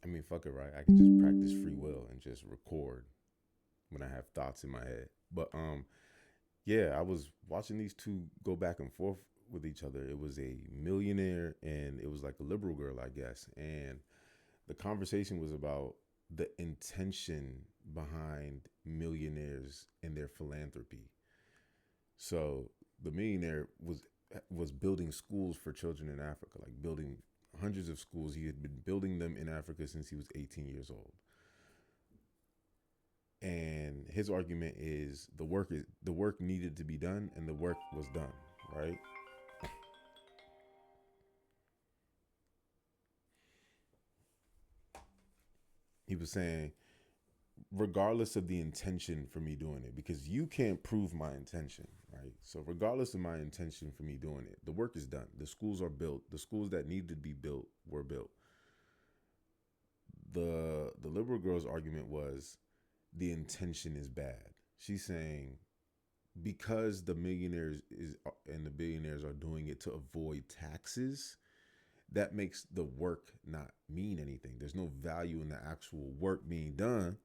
I mean, fuck it, right? I could just practice free will and just record when I have thoughts in my head. But yeah, I was watching these two go back and forth with each other. It was a millionaire and it was like a liberal girl, I guess. And the conversation was about the intention behind millionaires and their philanthropy. So the millionaire was building schools for children in Africa, like building hundreds of schools. He had been building them in Africa since he was 18 years old. And his argument is the work needed to be done and the work was done, right? He was saying regardless of the intention for me doing it, because you can't prove my intention, right? So regardless of my intention for me doing it, the work is done. The schools are built. The schools that needed to be built were built. The liberal girl's argument was the intention is bad. She's saying because the millionaires is and the billionaires are doing it to avoid taxes, that makes the work not mean anything. There's no value in the actual work being done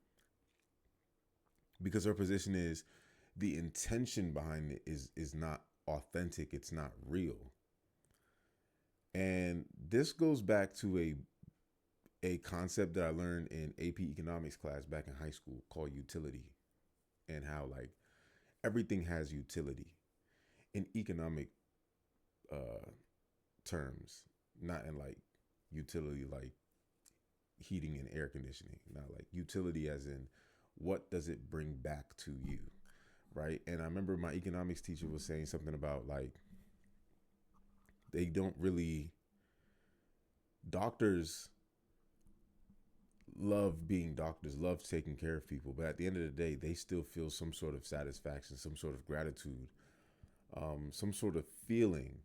because her position is the intention behind it is not authentic, it's not real. And this goes back to a concept that I learned in AP economics class back in high school called utility, and how like everything has utility in economic uh terms, not in like utility like heating and air conditioning, not like utility as in what does it bring back to you, right? And I remember my economics teacher was saying something about like they don't really doctors love being doctors, love taking care of people, but at the end of the day, they still feel some sort of satisfaction, some sort of gratitude, some sort of feeling,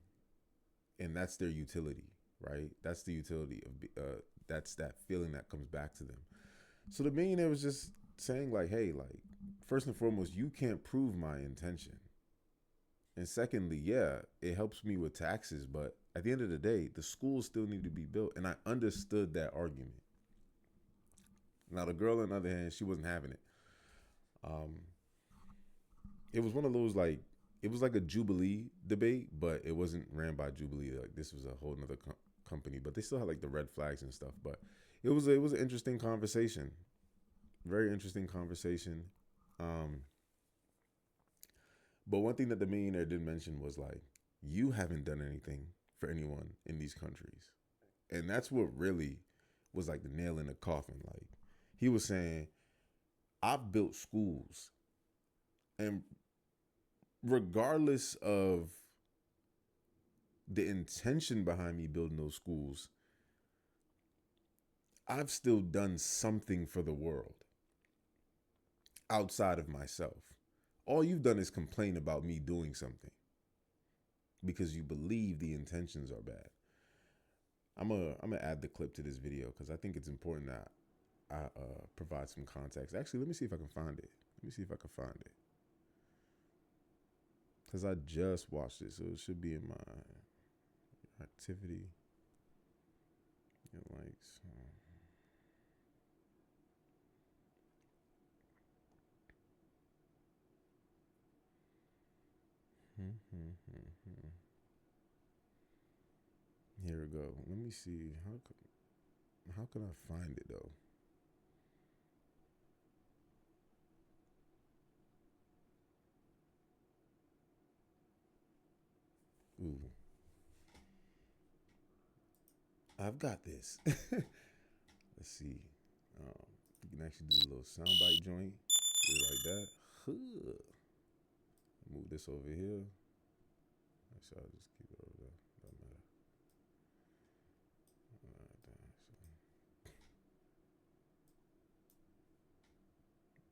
and that's their utility, right? That's the utility of that's that feeling that comes back to them. So the millionaire was just saying like, hey, like first and foremost, you can't prove my intention, and secondly, yeah, it helps me with taxes, but at the end of the day, the schools still need to be built, and I understood that argument. Now the girl, on the other hand, she wasn't having it. Um, it was one of those like it was like a Jubilee debate, but it wasn't ran by Jubilee. Like this was a whole other company, but they still had like the red flags and stuff. But it was an interesting conversation, very interesting conversation. Um, but one thing that the millionaire did mention was like, you haven't done anything for anyone in these countries, and that's what really was like the nail in the coffin. Like he was saying, I've built schools, and regardless of the intention behind me building those schools, I've still done something for the world outside of myself. All you've done is complain about me doing something because you believe the intentions are bad. I'm gonna add the clip to this video because I think it's important that I provide some context. Actually, let me see if I can find it. Let me see if I can find it because I just watched it, so it should be in my activity and likes. Here we go. Let me see. How can I find it though? Ooh, I've got this. Let's see. You can actually do a little soundbite joint. Do it like that. Huh. Move this over here. Actually, I'll just keep it over there. Doesn't matter. Alright,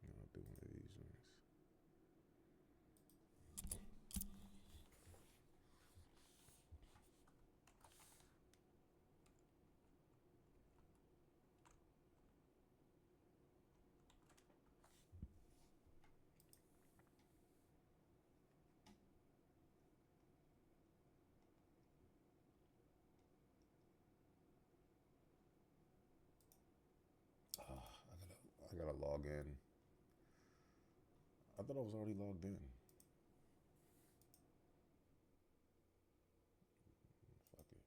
so I'll do one of these ones. log in. I thought I was already logged in. Fuck it.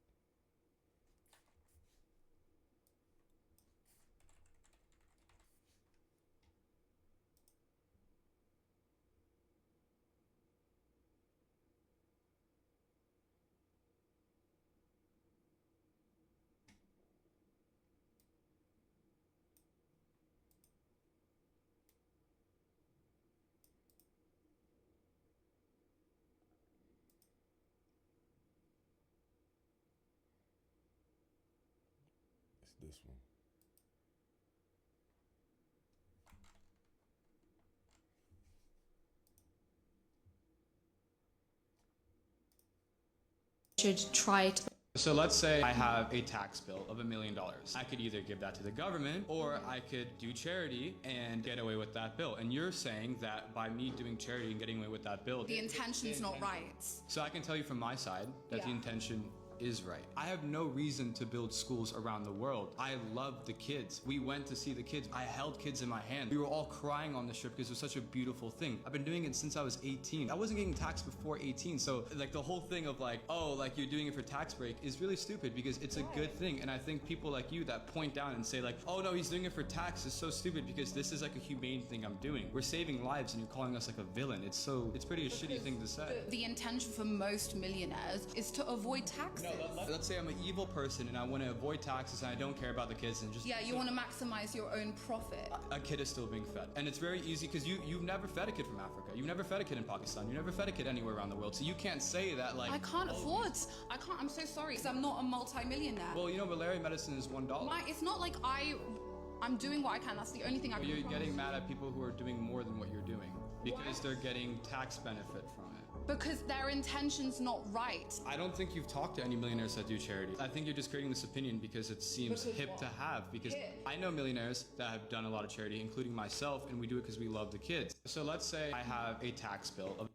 It's this one. Should try to. So let's say I have a tax bill of $1 million. I could either give that to the government or I could do charity and get away with that bill. And you're saying that by me doing charity and getting away with that bill, The intention's not right. So I can tell you from my side that the intention is right. I have no reason to build schools around the world. I love the kids. We went to see the kids. I held kids in my hand. We were all crying on the trip because it was such a beautiful thing. I've been doing it since I was 18. I wasn't getting taxed before 18. So like the whole thing of like, oh, like you're doing it for tax break is really stupid because it's a good thing. And I think people like you that point down and say like, oh no, he's doing it for tax is so stupid because this is like a humane thing I'm doing. We're saving lives and you're calling us like a villain. It's pretty a shitty thing to say. The intention for most millionaires is to avoid taxes. Let's say I'm an evil person and I want to avoid taxes and I don't care about the kids and just... Yeah, you want to maximize your own profit. A kid is still being fed. And it's very easy because you've never fed a kid from Africa. You've never fed a kid in Pakistan. You never fed a kid anywhere around the world. So you can't say that like... I can't afford. I'm so sorry because I'm not a multi-millionaire. Well, you know, malaria medicine is $1. It's not like I'm doing what I can. That's the only thing I can You're promise. getting mad at people who are doing more than what you're doing because they're getting tax benefit from it. Because their intention's not right. I don't think you've talked to any millionaires that do charity. I think you're just creating this opinion because it seems hip to have. Because I know millionaires that have done a lot of charity, including myself, and we do it because we love the kids. So let's say I have a tax bill of...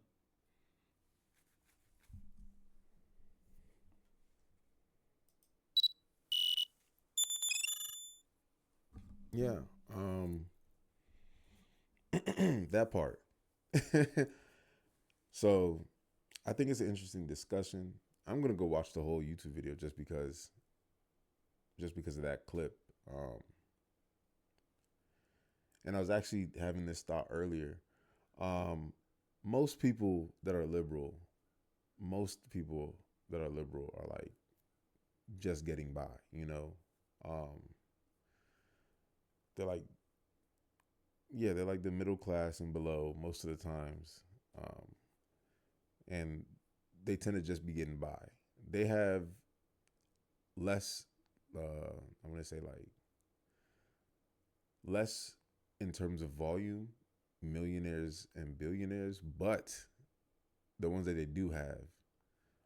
Yeah. That part. So I think it's an interesting discussion. I'm gonna go watch the whole YouTube video just because of that clip. And I was actually having this thought earlier. Most people that are liberal are like just getting by, you know. They're like the middle class and below most of the times. And they tend to just be getting by. They have less, I'm going to say like less in terms of volume, millionaires and billionaires, but the ones that they do have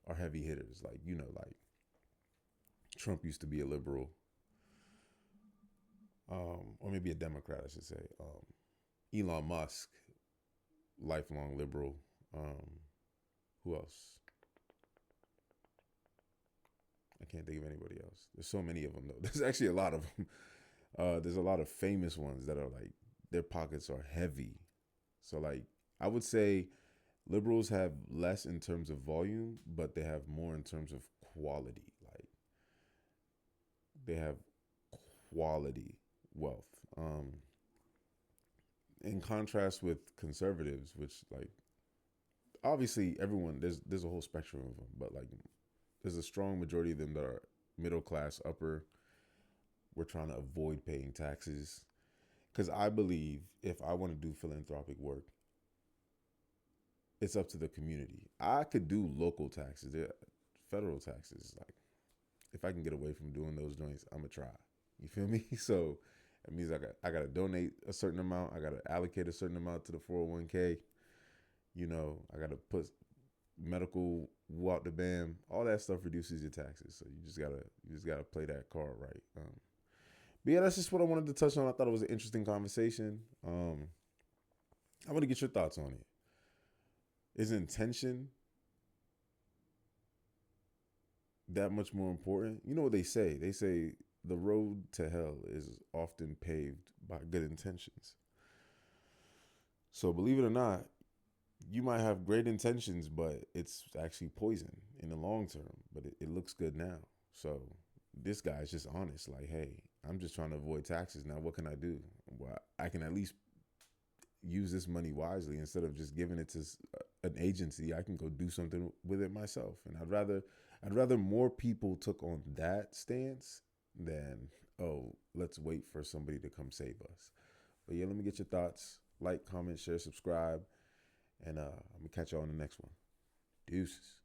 are heavy hitters. Like, you know, like Trump used to be a liberal, or maybe a Democrat, I should say. Elon Musk, lifelong liberal. Who else? I can't think of anybody else. There's so many of them, though. There's actually a lot of them. There's a lot of famous ones that are like, their pockets are heavy. So like, I would say liberals have less in terms of volume, but they have more in terms of quality. Like, they have quality wealth. In contrast with conservatives, which like, obviously everyone, there's a whole spectrum of them, but like there's a strong majority of them that are middle class, upper. We're trying to avoid paying taxes because I believe if I want to do philanthropic work, it's up to the community. I could do local taxes, federal taxes. Like if I can get away from doing those joints, I'm gonna try. You feel me? So it means I got to donate a certain amount. I got to allocate a certain amount to the 401k. You know, I got to put medical out the bam. All that stuff reduces your taxes. So you just gotta play that card right. But yeah, that's just what I wanted to touch on. I thought it was an interesting conversation. I want to get your thoughts on it. Is intention that much more important? You know what they say? They say the road to hell is often paved by good intentions. So believe it or not, you might have great intentions, but it's actually poison in the long term. But it looks good now. So this guy's just honest. Like, hey, I'm just trying to avoid taxes. Now, what can I do? Well, I can at least use this money wisely instead of just giving it to an agency. I can go do something with it myself. And I'd rather more people took on that stance than, oh, let's wait for somebody to come save us. But yeah, let me get your thoughts. Like, comment, share, subscribe. And I'm going to catch y'all on the next one. Deuces.